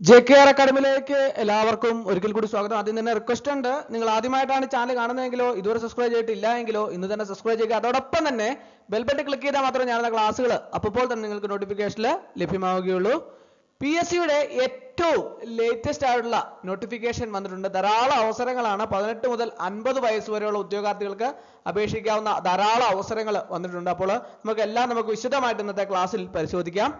JKR അക്കാഡമിയിലേക്ക് എല്ലാവർക്കും ഒരിക്കൽ കൂടി സ്വാഗതം. ആദ്യം തന്നെ റിക്വസ്റ്റ് ഉണ്ട്, നിങ്ങൾ ആദ്യമായിട്ടാണ് ചാനൽ കാണുന്നതെങ്കിലോ ഇതുവരെ സബ്സ്ക്രൈബ് ചെയ്തിട്ടില്ല എങ്കിലോ ഇന്ന് തന്നെ സബ്സ്ക്രൈബ് ചെയ്യുക. അതോടൊപ്പം തന്നെ ബെൽ ബട്ടൺ ക്ലിക്ക് ചെയ്താൽ മാത്രമേ ഞാനുള്ള ക്ലാസ്സുകൾ അപ്പോൾ തന്നെ നിങ്ങൾക്ക് നോട്ടിഫിക്കേഷനിൽ ലഭ്യമാവുകയുള്ളൂ. PSCയുടെ ഏറ്റവും ലേറ്റസ്റ്റ് ആയിട്ടുള്ള നോട്ടിഫിക്കേഷൻ വന്നിട്ടുണ്ട്. ധാരാളം അവസരങ്ങളാണ്. 18 മുതൽ 50 വയസ്സ് വരെയുള്ള ഉദ്യോഗാർത്ഥികൾക്ക് അപേക്ഷിക്കാവുന്ന ധാരാളം അവസരങ്ങൾ വന്നിട്ടുണ്ട്. അപ്പോൾ നമുക്ക് വിശദമായിട്ട് ഇന്നത്തെ ക്ലാസ്സിൽ പരിശോധിക്കാം.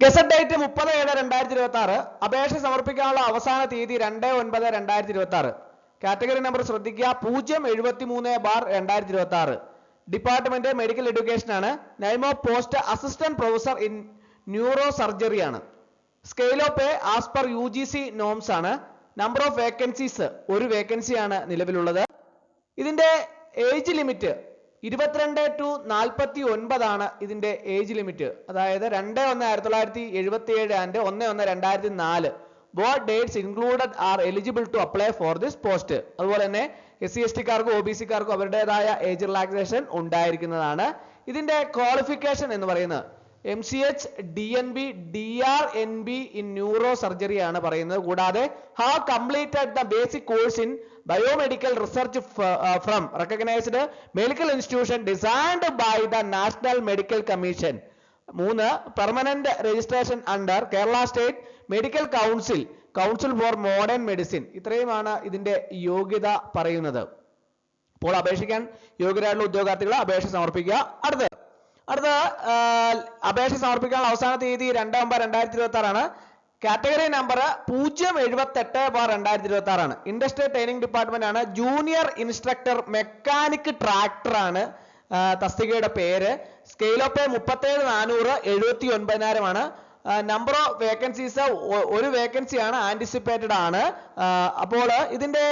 Gazette date 30/7/2026. അപേക്ഷ സമർപ്പിക്കാനുള്ള അവസാന തീയതി 2/9/2026. കാറ്റഗറി നമ്പർ ശ്രദ്ധിക്കുക, 073/2026. ഡിപ്പാർട്ട്മെന്റ് മെഡിക്കൽ എഡ്യൂക്കേഷൻ ആണ്. Name of post assistant professor in neurosurgery ആണ്. Scale of pay as per UGC norms ആണ്. നമ്പർ ഓഫ് വേക്കൻസീസ് ഒരു വേക്കൻസി ആണ് നിലവിലുള്ളത്. ഇതിന്റെ ഏജ് ലിമിറ്റ് 22 to 49 ആണ് ഇതിന്റെ ഏജ് ലിമിറ്റ്. അതായത് 2/1/1977 and 1/1/2004. Both dates included are eligible to apply for this post. അതുപോലെ തന്നെ SC/ST കാർക്കും OBC കാർക്കും അവരുടേതായ ഏജ് റിലാക്സേഷൻ ഉണ്ടായിരിക്കുന്നതാണ്. ഇതിന്റെ ക്വാളിഫിക്കേഷൻ എന്ന് പറയുന്നത് MCH DNB DRNB in neurosurgery ആണ് പറയുന്നത്. കൂടാതെ have completed the basic course in biomedical research from recognized medical institution designed by the National Medical Commission. 3. Permanent registration under Kerala State Medical Council for Modern Medicine. ഇത്രയുമാണ് ഇതിന്റെ യോഗ്യത പറയുന്നത്. അപ്പോൾ അപേക്ഷിക്കാൻ യോഗ്യരായിട്ടുള്ള ഉദ്യോഗാർത്ഥികൾ അപേക്ഷ സമർപ്പിക്കുക. അടുത്ത അപേക്ഷ സമർപ്പിക്കാനുള്ള അവസാന തീയതി 2/9/2026 ആണ്. കാറ്റഗറി നമ്പർ 078/2026 ആണ്. ഇൻഡസ്ട്രിയൽ ട്രെയിനിങ് ഡിപ്പാർട്ട്മെന്റ് ആണ്. ജൂനിയർ ഇൻസ്ട്രക്ടർ മെക്കാനിക് ട്രാക്ടർ ആണ് തസ്തികയുടെ പേര്. സ്കെയിൽ ഓഫ് പേ 37,400 79,000 ആണ്. നമ്പർ ഓഫ് വേക്കൻസീസ് ഒരു വേക്കൻസിയാണ്, ആന്റിസിപ്പേറ്റഡ് ആണ്. അപ്പോൾ ഇതിന്റെ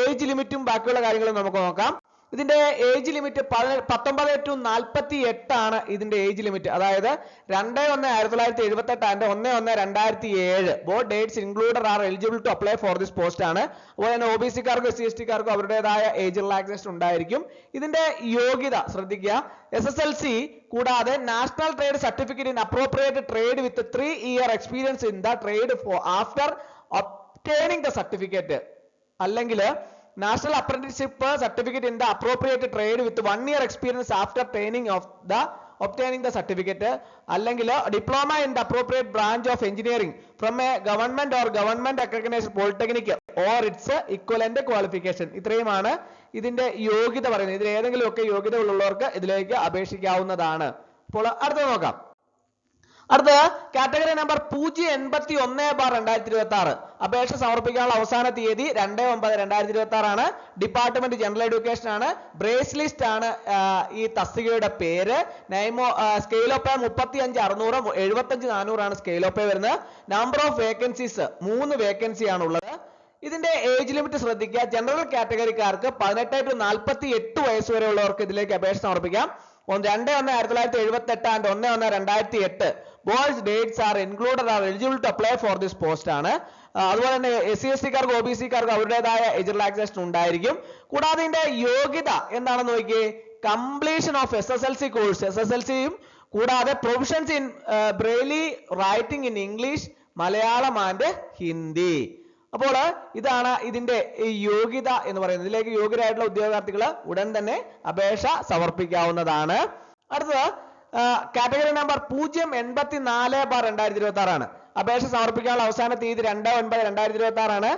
ഏജ് ലിമിറ്റും ബാക്കിയുള്ള കാര്യങ്ങളും നമുക്ക് നോക്കാം. ഇതിന്റെ ഏജ് ലിമിറ്റ് 19 to 48 ആണ് ഇതിന്റെ ഏജ് ലിമിറ്റ്. അതായത് 2/1/1978 and 1/1/2007. Both dates included are eligible to apply for this post ആണ്. അതുപോലെ തന്നെ OBC കാർക്കും SC/ST കാർക്കും അവരുടേതായ ഏജ് റിലാക്സേഷൻ ഉണ്ടായിരിക്കും. ഇതിന്റെ യോഗ്യത ശ്രദ്ധിക്കുക, SSLC കൂടാതെ national trade certificate in appropriate trade with 3 year experience in the trade after obtaining the certificate, അല്ലെങ്കിൽ national apprenticeship certificate in the appropriate trade with 1 year experience after obtaining the certificate, അല്ലെങ്കിൽ diploma in the appropriate branch of engineering from a government or government recognised polytechnic or its equivalent qualification. ഇത്രയുമാണ് ഇതിന്റെ യോഗ്യത പറയുന്നത്. ഇതിൽ ഏതെങ്കിലും ഒക്കെ യോഗ്യത ഉള്ളവർക്ക് ഇതിലേക്ക് അപേക്ഷിക്കാവുന്നതാണ്. അപ്പോൾ അടുത്ത നോക്കാം. അടുത്ത കാറ്റഗറി നമ്പർ 081/2026. അപേക്ഷ സമർപ്പിക്കാനുള്ള അവസാന തീയതി 2/9/2026 ആണ്. ഡിപ്പാർട്ട്മെന്റ് ജനറൽ എഡ്യൂക്കേഷൻ ആണ്. ബ്രേസ് ലിസ്റ്റ് ആണ് ഈ തസ്തികയുടെ പേര്. സ്കെയിൽ ഓഫ് പേ 35,600 75,400 ആണ് സ്കെയിൽ ഓഫ് പേ വരുന്നത്. നമ്പർ ഓഫ് വേക്കൻസീസ് 3 വേക്കൻസി ആണ് ഉള്ളത്. ഇതിന്റെ ഏജ് ലിമിറ്റ് ശ്രദ്ധിക്കുക, ജനറൽ കാറ്റഗറിക്കാർക്ക് 18 to 48 വയസ്സ് വരെ ഉള്ളവർക്ക് ഇതിലേക്ക് അപേക്ഷ സമർപ്പിക്കാം. 2/1/1978 and 1/1/2008. Both dates are included are eligible to apply for this post ആണ്. അതുപോലെ തന്നെ SC/ST കാർക്കും OBC കാർക്കും അവരുടേതായ ഏജ് റിലാക്സേഷൻ ഉണ്ടായിരിക്കും. കൂടാതെ ഇതിന്റെ യോഗ്യത എന്താണെന്ന് നോക്കിയേ, കംപ്ലീഷൻ ഓഫ് SSLC കോഴ്സ്, SSLCയും കൂടാതെ provisions in Braille writing in English, Malayalam and Hindi. അപ്പോൾ ഇതാണ് ഇതിന്റെ യോഗ്യത എന്ന് പറയുന്നത്. ഇതിലേക്ക് യോഗ്യരായിട്ടുള്ള ഉദ്യോഗാർത്ഥികൾ ഉടൻ തന്നെ അപേക്ഷ സമർപ്പിക്കാവുന്നതാണ്. അടുത്തത് കാറ്റഗറി നമ്പർ 084/2026 ആണ്. അപേക്ഷ സമർപ്പിക്കാനുള്ള അവസാന തീയതി 2/9/2026 ആണ്.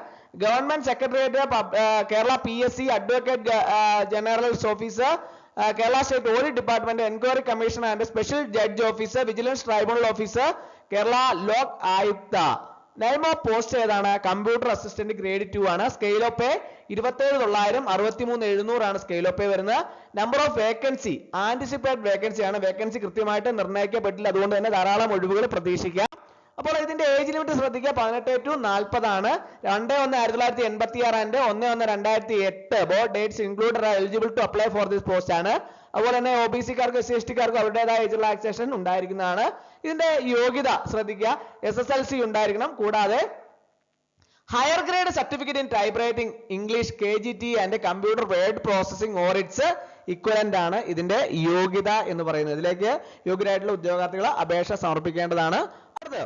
Government secretariat, Kerala PSC, advocate generals officer, Kerala state audit department, enquiry commission and special judge officer, vigilance tribunal officer, Kerala Lok Ayukta. Name of post ഏതാണ്? കമ്പ്യൂട്ടർ അസിസ്റ്റന്റ് ഗ്രേഡ് 2 ആണ്. സ്കെയിൽ ഓഫ് പേ 27,900 63,700 ആണ് സ്കെയിൽ ഓഫ് പേ വരുന്നത്. Number of vacancy anticipated vacancy ആണ്. Vacancy കൃത്യമായിട്ട് നിർണ്ണയിക്കപ്പെട്ടില്ല, അതുകൊണ്ട് തന്നെ ധാരാളം ഒഴിവുകൾ പ്രതീക്ഷിക്കാം. അപ്പോൾ ഇതിന്റെ ഏജ് ലിമിറ്റ് ശ്രദ്ധിക്കുക, 18 to 40 ആണ്. 2/1/1986 and 1/1/2008. Both dates included are eligible to apply for this post ആണ്. അതുപോലെ തന്നെ OBC കാർക്കും SC/ST കാർക്കും അവരുടേതായ ഏജ് റിലാക്സേഷൻ ഉണ്ടായിരിക്കുന്നതാണ്. ഇതിന്റെ യോഗ്യത ശ്രദ്ധിക്കുക, SSLC ഉണ്ടായിരിക്കണം. കൂടാതെ higher grade certificate in type writing English KGT and computer word processing or its equivalent ആണ് ഇതിന്റെ യോഗ്യത എന്ന് പറയുന്നത്. ഇതിലേക്ക് യോഗ്യരായിട്ടുള്ള ഉദ്യോഗാർത്ഥികൾ അപേക്ഷ സമർപ്പിക്കേണ്ടതാണ്. അടുത്ത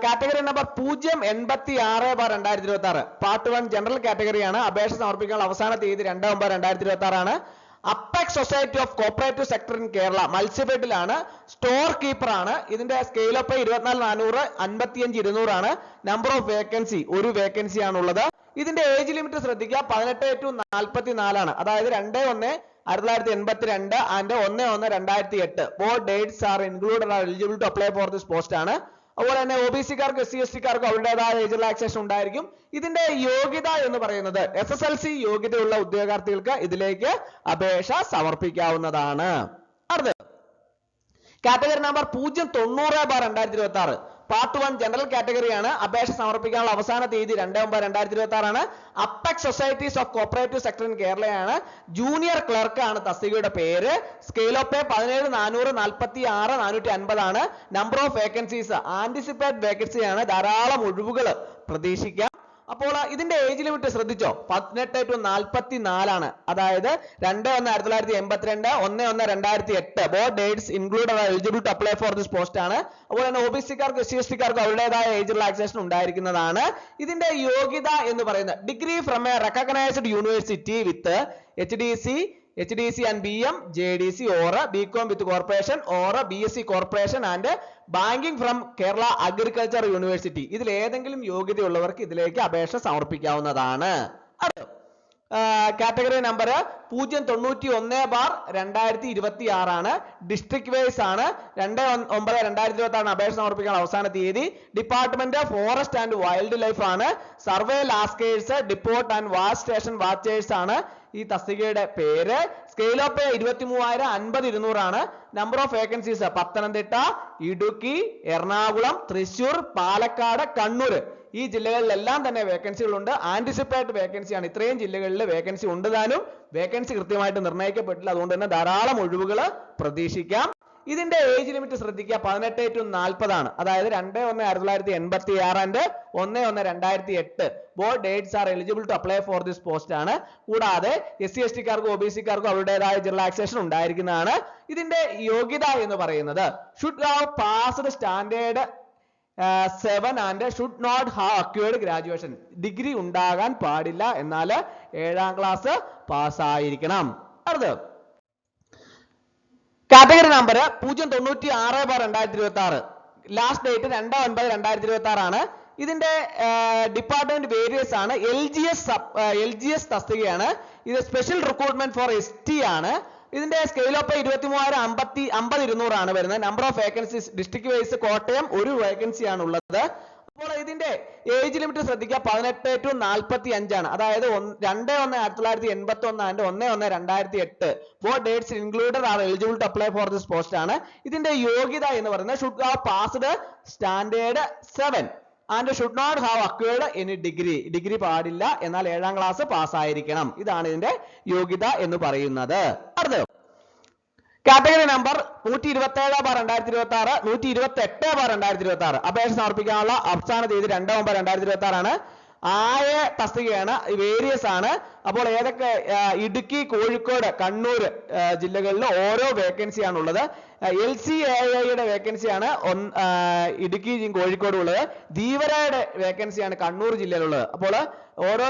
കാറ്റഗറി നമ്പർ 086/2026 പാർട്ട് 1 ജനറൽ കാറ്റഗറിയാണ്. അപേക്ഷ സമർപ്പിക്കാനുള്ള അവസാന തീയതി 2/9/2026 ആണ്. Apex society of cooperative sector in Kerala മത്സ്യഫെഡിലാണ്. സ്റ്റോർ കീപ്പർ ആണ്. ഇതിന്റെ സ്കെയിൽ ഓഫ് 24,400 55,200 ആണ്. നമ്പർ ഓഫ് വേക്കൻസി ഒരു വേക്കൻസി ആണുള്ളത്. ഇതിന്റെ ഏജ് ലിമിറ്റ് ശ്രദ്ധിക്കുക, 18 to 44 ആണ്. അതായത് 2/1/1982 and 1/1/2008. Both dates are included are eligible to apply for this post ആണ്. അതുപോലെ തന്നെ OBC-കാർക്ക് SC/ST-കാർക്ക് അവരുടേതായ ഏജ് റിലാക്സേഷൻ ഉണ്ടായിരിക്കും. ഇതിന്റെ യോഗ്യത എന്ന് പറയുന്നത് SSLC യോഗ്യതയുള്ള ഉദ്യോഗാർത്ഥികൾക്ക് ഇതിലേക്ക് അപേക്ഷ സമർപ്പിക്കാവുന്നതാണ്. അടുത്ത കാറ്റഗറി നമ്പർ 090/2026 പാർട്ട് 1 ജനറൽ കാറ്റഗറിയാണ്. അപേക്ഷ സമർപ്പിക്കാനുള്ള അവസാന തീയതി 2/9/2026 ആണ്. Apex societies of cooperative sector in കേരളയാണ്. ജൂനിയർ ക്ലർക്ക് ആണ് തസ്തികയുടെ പേര്. സ്കെയിൽ ഓഫ് പേ 17,400 46 450 ആണ്. Number of vacancies anticipate vacancy ആണ്. ധാരാളം ഒഴിവുകൾ പ്രതീക്ഷിക്കാം. അപ്പോൾ ഇതിന്റെ ഏജ് ലിമിറ്റ് ശ്രദ്ധിച്ചോ, 18 to 44 ആണ്. അതായത് 2/1/1982 1/1/2008. Both dates included are eligible to apply for this post ആണ്. അതുപോലെ തന്നെ OBC-കാർക്ക് SC/ST-കാർക്ക് അവരുടേതായ ഏജ് റിലാക്സേഷൻ ഉണ്ടായിരിക്കുന്നതാണ്. ഇതിന്റെ യോഗ്യത എന്ന് പറയുന്നത് degree from A recognised university with HDC and BM JDC or BCom with corporation or BSc corporation and banking from Kerala Agriculture University. ഇതിൽ ഏതെങ്കിലും യോഗ്യതയുള്ളവർക്ക് ഇതിലേക്ക് അപേക്ഷ സമർപ്പിക്കാവുന്നതാണ്. കാറ്റഗറി നമ്പർ 091/2026 ആണ്. ഡിസ്ട്രിക്ട് വൈസ് ആണ്. 2/9/2026 അപേക്ഷ സമർപ്പിക്കാൻ അവസാന തീയതി. Department forest and wildlife ആണ്. Survey lascars depot and watch station watchers ആണ് ഈ തസ്തികയുടെ പേര്. സ്കെയിൽ ഓഫ് 23,000 50,200 ആണ്. Number of vacancies Pathanamthitta, Idukki, Ernakulam, Thrissur, Palakkad, Kannur ഈ ജില്ലകളിലെല്ലാം തന്നെ വേക്കൻസികളുണ്ട്. ആന്റിസിപ്പേറ്റ് വേക്കൻസിയാണ്. ഇത്രയും ജില്ലകളിൽ വേക്കൻസി ഉണ്ട് താനും. വേക്കൻസി കൃത്യമായിട്ട് നിർണ്ണയിക്കപ്പെട്ടില്ല. അതുകൊണ്ട് തന്നെ ധാരാളം ഒഴിവുകൾ പ്രതീക്ഷിക്കാം. ഇതിന്റെ ഏജ് ലിമിറ്റ് ശ്രദ്ധിക്കുക, 18 to 40 ആണ്. അതായത് 2/1/1986 and 1/1/2008. Both dates are eligible to apply for this post ആണ്. കൂടാതെ SC/ST-കാർക്കും OBC-കാർക്കും അവരുടേതായ റിലാക്സേഷൻ ഉണ്ടായിരിക്കുന്നതാണ്. ഇതിന്റെ യോഗ്യത എന്ന് പറയുന്നത് should have passed standard 7 and should not have acquired graduation. Degree ഉണ്ടാകാൻ പാടില്ല, എന്നാൽ 7ാം ക്ലാസ് പാസ്സായിരിക്കണം. അടുത്ത കാറ്റഗറി നമ്പർ 096/2026 ലാസ്റ്റ് ഡേറ്റ് 2/9/2026 ആണ്. ഇതിന്റെ ഡിപ്പാർട്ട്മെന്റ് വേരിയസ് ആണ്. LGS തസ്തികയാണ്. ഇത് സ്പെഷ്യൽ റിക്രൂട്ട്മെന്റ് ഫോർ ST ആണ്. ഇതിന്റെ സ്കെയിൽ ഓഫ് 23,000 50,200 ആണ് വരുന്നത്. Number of vacancies district vice Kottayam ഒരു വേക്കൻസി ആണ് ഉള്ളത്. അപ്പോൾ ഇതിന്റെ ഏജ് ലിമിറ്റ് ശ്രദ്ധിക്കുക, 18 to 45 ആണ്. അതായത് 2/1/1981 and 1/1/2008. Both dates included are eligible to apply for this post ആണ്. ഇതിന്റെ യോഗ്യത എന്ന് പറയുന്നത് should have passed standard 7 and should not have acquired any degree പാടില്ല, എന്നാൽ 7ാം ക്ലാസ് പാസ്സായിരിക്കണം. ഇതാണ് ഇതിന്റെ യോഗ്യത എന്ന് പറയുന്നത്. അടുത്തത് കാറ്റഗറി നമ്പർ 127/2026 128/2026 അപേക്ഷ സമർപ്പിക്കാനുള്ള അവസാന തീയതി 2/9/2026 ആണ്. ആയ തസ്തികയാണ്. വേരിയസ് ആണ്. അപ്പോൾ ഏതൊക്കെ ഇടുക്കി, കോഴിക്കോട്, കണ്ണൂർ ജില്ലകളിൽ ഓരോ വേക്കൻസി ആണുള്ളത്. LCAIയുടെ വേക്കൻസിയാണ് ഇടുക്കിയും കോഴിക്കോടും ഉള്ളത്. ധീവരയുടെ വേക്കൻസിയാണ് കണ്ണൂർ ജില്ലയിലുള്ളത്. അപ്പോൾ ഓരോ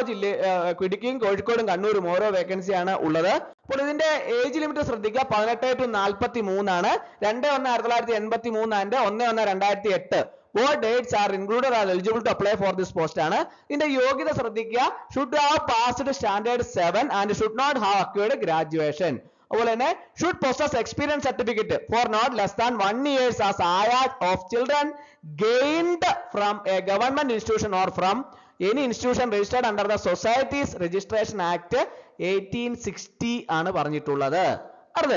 ഇടുക്കിയും കോഴിക്കോടും കണ്ണൂരും ഓരോ വേക്കൻസിയാണ് ഉള്ളത്. അപ്പോൾ ഇതിന്റെ ഏജ് ലിമിറ്റ് ശ്രദ്ധിക്കുക, 18 to 43 ആണ്. 2/1/1983 and 1/1/2008. Both dates are included are eligible to apply for this post ആണ്. ഇതിന്റെ യോഗ്യത ശ്രദ്ധിക്കുക, should have passed standard 7 and should not have acquired graduation. അതുപോലെ തന്നെ should possess experience certificate for not less than 1 year as aya of children gained from a government institution or from any institution registered under the Societies Registration Act 1860 ആണ് പറഞ്ഞിട്ടുള്ളത്. അടുത്ത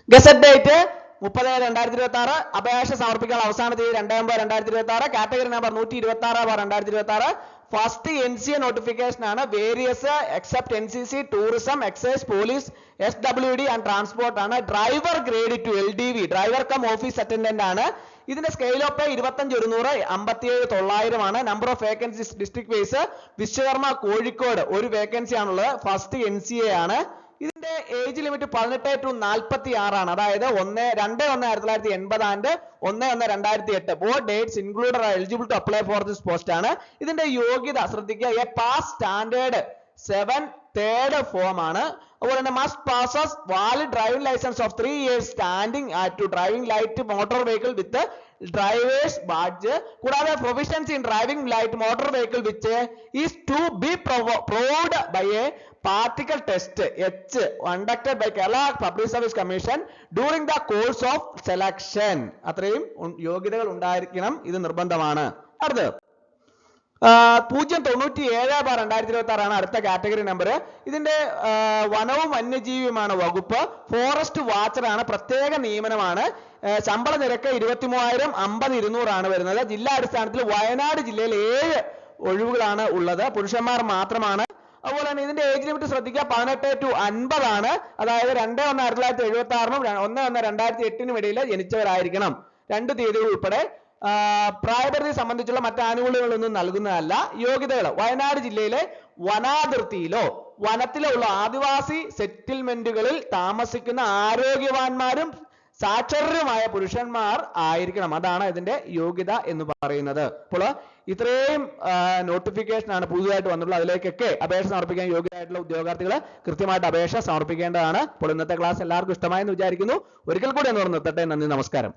gazette date 30/2026 അപേക്ഷ സമർപ്പിക്കാനുള്ള അവസാന തീയതി 2/9/2026. Category number 126/2026 first NCA notification ആണ്. Various except NCC, tourism, excise, police, SWD and transport ആണ്. Driver grade 2 LDV driver cum office attendant ആണ്. ഇതിന്റെ സ്കെയിൽ ഓഫ് 25,100 57,900 ആണ്. Number of vacancies district wise Vishwakarma Kozhikode ഒരു വേക്കൻസി ആണുള്ളത്. ഫസ്റ്റ് NCA ആണ്. ഇതിന്റെ age limit 18 to 46 ആണ്. അതായത് 1/2/1980 and 1/1/2008 both dates included are eligible to apply for this post ആണ്. ഇതിന്റെ യോഗ്യത ശ്രദ്ധിക്കുക, a pass standard 7 third form ആണ്. അതുപോലെ തന്നെ must possess valid driving licence of 3 years standing to driving light motor vehicle with driver's badge. കൂടാതെ proficiency in driving light motor vehicle which is to be proved by a practical test H conducted by Kerala public service commission during the course of selection. അത്രയും യോഗ്യതകൾ ഉണ്ടായിരിക്കണം, ഇത് നിർബന്ധമാണ്. അടുത്തത് 097/2026 ആണ് അടുത്ത category number. ഇതിന്റെ വനവും വന്യജീവിയുമാണ് വകുപ്പ്. ഫോറസ്റ്റ് വാച്ചർ ആണ്, പ്രത്യേക നിയമനമാണ്. ശമ്പള നിരക്ക് 23,000, 50,200 ആണ് വരുന്നത്. ജില്ലാ അടിസ്ഥാനത്തിൽ വയനാട് ജില്ലയിൽ 7 ഒഴിവുകളാണ് ഉള്ളത്, പുരുഷന്മാർ മാത്രമാണ്. അതുപോലെ തന്നെ ഇതിന്റെ ഏജ് ലിമിറ്റ് ശ്രദ്ധിക്കുക, 18 to 50 ആണ്. അതായത് 2/1/1976 1/1/2008 ഇടയിൽ ജനിച്ചവരായിരിക്കണം, 2 തീയതികൾ ഉൾപ്പെടെ. പ്രായപരിധി സംബന്ധിച്ചുള്ള മറ്റ് ആനുകൂല്യങ്ങളൊന്നും നൽകുന്നതല്ല. യോഗ്യതകൾ വയനാട് ജില്ലയിലെ വനാതിർത്തിയിലോ വനത്തിലോ ഉള്ള ആദിവാസി സെറ്റിൽമെന്റുകളിൽ താമസിക്കുന്ന ആരോഗ്യവാന്മാരും സാക്ഷരരുമായ പുരുഷന്മാർ ആയിരിക്കണം. അതാണ് ഇതിന്റെ യോഗ്യത എന്ന് പറയുന്നത്. അപ്പോൾ ഇത്രയും നോട്ടിഫിക്കേഷൻ ആണ് പുതുതായിട്ട് വന്നിട്ടുള്ളത്. അതിലേക്കൊക്കെ അപേക്ഷ സമർപ്പിക്കാൻ യോഗ്യരായിട്ടുള്ള ഉദ്യോഗാർത്ഥികൾ കൃത്യമായിട്ട് അപേക്ഷ സമർപ്പിക്കേണ്ടതാണ്. അപ്പോൾ ഇന്നത്തെ ക്ലാസ് എല്ലാവർക്കും ഇഷ്ടമായെന്ന് വിചാരിക്കുന്നു. ഒരിക്കൽ കൂടി എന്ന് നിർത്തട്ടെ. നന്ദി, നമസ്കാരം.